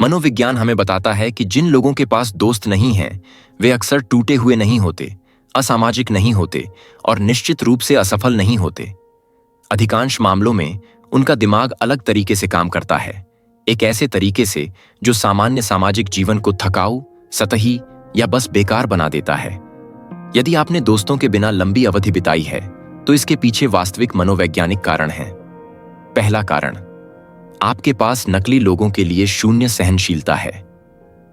मनोविज्ञान हमें बताता है कि जिन लोगों के पास दोस्त नहीं हैं, वे अक्सर टूटे हुए नहीं होते, असामाजिक नहीं होते और निश्चित रूप से असफल नहीं होते। अधिकांश मामलों में उनका दिमाग अलग तरीके से काम करता है, एक ऐसे तरीके से जो सामान्य सामाजिक जीवन को थकाऊ, सतही या बस बेकार बना देता है। यदि आपने दोस्तों के बिना लंबी अवधि बिताई है, तो इसके पीछे वास्तविक मनोवैज्ञानिक कारण हैं। पहला कारण, आपके पास नकली लोगों के लिए शून्य सहनशीलता है।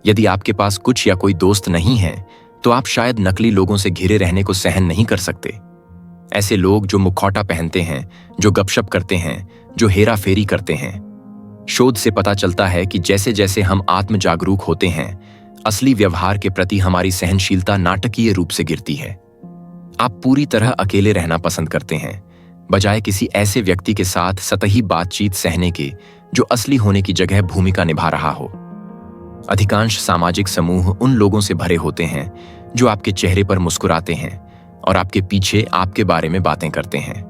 यदि आपके पास कुछ या कोई दोस्त नहीं है, तो आप शायद नकली लोगों से घिरे रहने को सहन नहीं कर सकते। ऐसे लोग जो मुखौटा पहनते हैं, जो गपशप करते हैं, जो हेरा फेरी करते हैं। शोध से पता चलता है कि जैसे जैसे हम आत्म जागरूक होते हैं, असली व्यवहार के प्रति हमारी सहनशीलता नाटकीय रूप से गिरती है। आप पूरी तरह अकेले रहना पसंद करते हैं, बजाय किसी ऐसे व्यक्ति के साथ सतही बातचीत सहने के जो असली होने की जगह भूमिका निभा रहा हो। अधिकांश सामाजिक समूह उन लोगों से भरे होते हैं जो आपके चेहरे पर मुस्कुराते हैं और आपके पीछे आपके बारे में बातें करते हैं।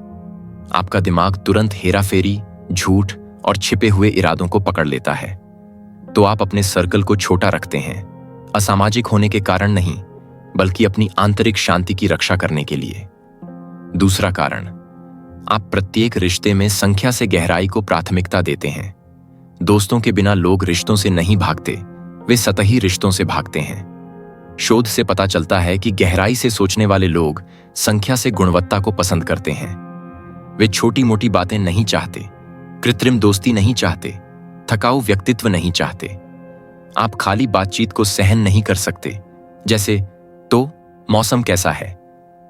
आपका दिमाग तुरंत हेराफेरी, झूठ और छिपे हुए इरादों को पकड़ लेता है, तो आप अपने सर्कल को छोटा रखते हैं, असामाजिक होने के कारण नहीं, बल्कि अपनी आंतरिक शांति की रक्षा करने के लिए। दूसरा कारण, आप प्रत्येक रिश्ते में संख्या से गहराई को प्राथमिकता देते हैं। दोस्तों के बिना लोग रिश्तों से नहीं भागते, वे सतही रिश्तों से भागते हैं। शोध से पता चलता है कि गहराई से सोचने वाले लोग संख्या से गुणवत्ता को पसंद करते हैं। वे छोटी मोटी बातें नहीं चाहते, कृत्रिम दोस्ती नहीं चाहते, थकाऊ व्यक्तित्व नहीं चाहते। आप खाली बातचीत को सहन नहीं कर सकते, जैसे तो मौसम कैसा है,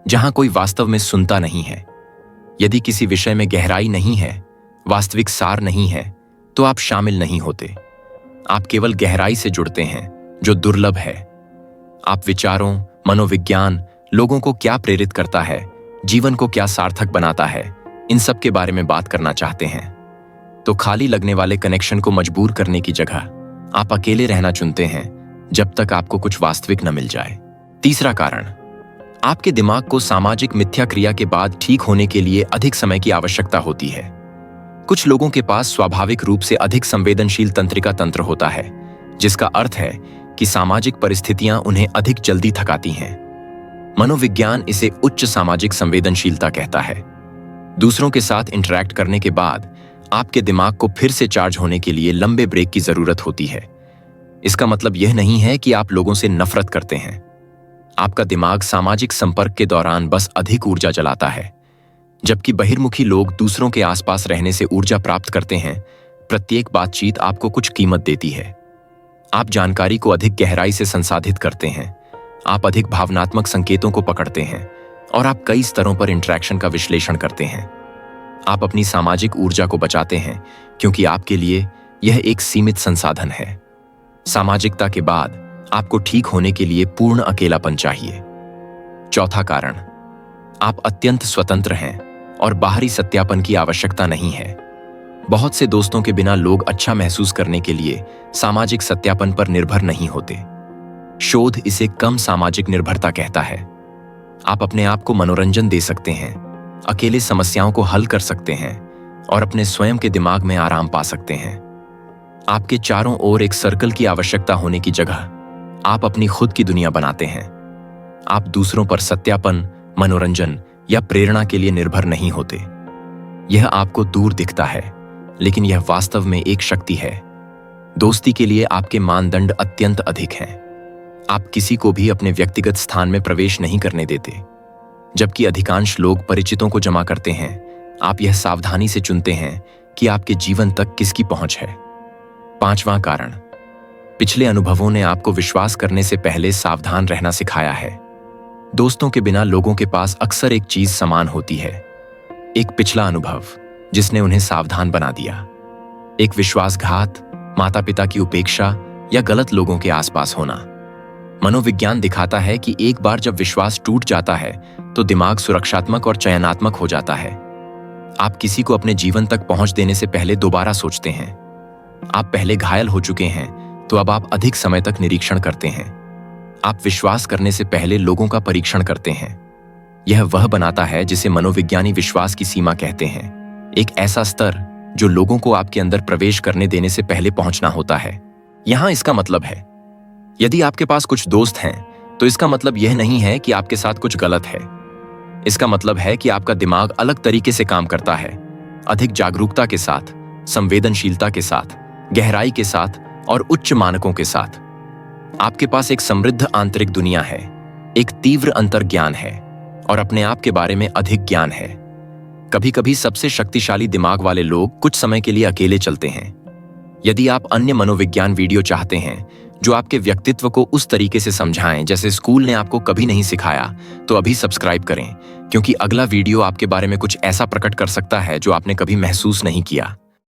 जहां कोई वास्तव में सुनता नहीं है। यदि किसी विषय में गहराई नहीं है, वास्तविक सार नहीं है, तो आप शामिल नहीं होते। आप केवल गहराई से जुड़ते हैं, जो दुर्लभ है। आप विचारों, मनोविज्ञान, लोगों को क्या प्रेरित करता है, जीवन को क्या सार्थक बनाता है, इन सब के बारे में बात करना चाहते हैं। तो खाली लगने वाले कनेक्शन को मजबूर करने की जगह आप अकेले रहना चुनते हैं, जब तक आपको कुछ वास्तविक न मिल जाए। तीसरा कारण, आपके दिमाग को सामाजिक मिथ्या क्रिया के बाद ठीक होने के लिए अधिक समय की आवश्यकता होती है। कुछ लोगों के पास स्वाभाविक रूप से अधिक संवेदनशील तंत्रिका तंत्र होता है, जिसका अर्थ है कि सामाजिक परिस्थितियां उन्हें अधिक जल्दी थकाती हैं। मनोविज्ञान इसे उच्च सामाजिक संवेदनशीलता कहता है। दूसरों के साथ इंटरैक्ट करने के बाद आपके दिमाग को फिर से चार्ज होने के लिए लंबे ब्रेक की जरूरत होती है। इसका मतलब यह नहीं है कि आप लोगों से नफरत करते हैं। आपका दिमाग सामाजिक संपर्क के दौरान बस अधिक ऊर्जा जलाता है, जबकि बहिर्मुखी लोग दूसरों के आसपास रहने से ऊर्जा प्राप्त करते हैं। प्रत्येक बातचीत आपको कुछ कीमत देती है। आप जानकारी को अधिक गहराई से संसाधित करते हैं, आप अधिक भावनात्मक संकेतों को पकड़ते हैं और आप कई स्तरों पर इंटरैक्शन का विश्लेषण करते हैं। आप अपनी सामाजिक ऊर्जा को बचाते हैं, क्योंकि आपके लिए यह एक सीमित संसाधन है। सामाजिकता के बाद आपको ठीक होने के लिए पूर्ण अकेलापन चाहिए। चौथा कारण, आप अत्यंत स्वतंत्र हैं और बाहरी सत्यापन की आवश्यकता नहीं है। बहुत से दोस्तों के बिना लोग अच्छा महसूस करने के लिए सामाजिक सत्यापन पर निर्भर नहीं होते। शोध इसे कम सामाजिक निर्भरता कहता है। आप अपने आप को मनोरंजन दे सकते हैं, अकेले समस्याओं को हल कर सकते हैं और अपने स्वयं के दिमाग में आराम पा सकते हैं। आपके चारों ओर एक सर्कल की आवश्यकता होने की जगह आप अपनी खुद की दुनिया बनाते हैं। आप दूसरों पर सत्यापन, मनोरंजन या प्रेरणा के लिए निर्भर नहीं होते। यह आपको दूर दिखता है, लेकिन यह वास्तव में एक शक्ति है। दोस्ती के लिए आपके मानदंड अत्यंत अधिक हैं। आप किसी को भी अपने व्यक्तिगत स्थान में प्रवेश नहीं करने देते। जबकि अधिकांश लोग परिचितों को जमा करते हैं, आप यह सावधानी से चुनते हैं कि आपके जीवन तक किसकी पहुंच है। पांचवां कारण, पिछले अनुभवों ने आपको विश्वास करने से पहले सावधान रहना सिखाया है। दोस्तों के बिना लोगों के पास अक्सर एक चीज समान होती है, एक पिछला अनुभव जिसने उन्हें सावधान बना दिया। एक विश्वासघात, माता पिता की उपेक्षा या गलत लोगों के आसपास होना। मनोविज्ञान दिखाता है कि एक बार जब विश्वास टूट जाता है, तो दिमाग सुरक्षात्मक और चयनात्मक हो जाता है। आप किसी को अपने जीवन तक पहुंच देने से पहले दोबारा सोचते हैं। आप पहले घायल हो चुके हैं, तो अब आप अधिक समय तक निरीक्षण करते हैं। आप विश्वास करने से पहले लोगों का परीक्षण करते हैं। यह वह बनाता है जिसे मनोविज्ञानी विश्वास की सीमा कहते हैं, एक ऐसा स्तर जो लोगों को आपके अंदर प्रवेश करने देने से पहले पहुंचना होता है। यहां इसका मतलब है, यदि आपके पास कुछ दोस्त हैं तो इसका मतलब यह नहीं है कि आपके साथ कुछ गलत है। इसका मतलब है कि आपका दिमाग अलग तरीके से काम करता है, अधिक जागरूकता के साथ, संवेदनशीलता के साथ, गहराई के साथ और उच्च मानकों के साथ। आपके पास एक समृद्ध आंतरिक दुनिया है, एक तीव्र अंतर्ज्ञान है और अपने आप के बारे में अधिक ज्ञान है। कभी कभी सबसे शक्तिशाली दिमाग वाले लोग कुछ समय के लिए अकेले चलते हैं। यदि आप अन्य मनोविज्ञान वीडियो चाहते हैं जो आपके व्यक्तित्व को उस तरीके से समझाएं जैसे स्कूल ने आपको कभी नहीं सिखाया, तो अभी सब्सक्राइब करें, क्योंकि अगला वीडियो आपके बारे में कुछ ऐसा प्रकट कर सकता है जो आपने कभी महसूस नहीं किया।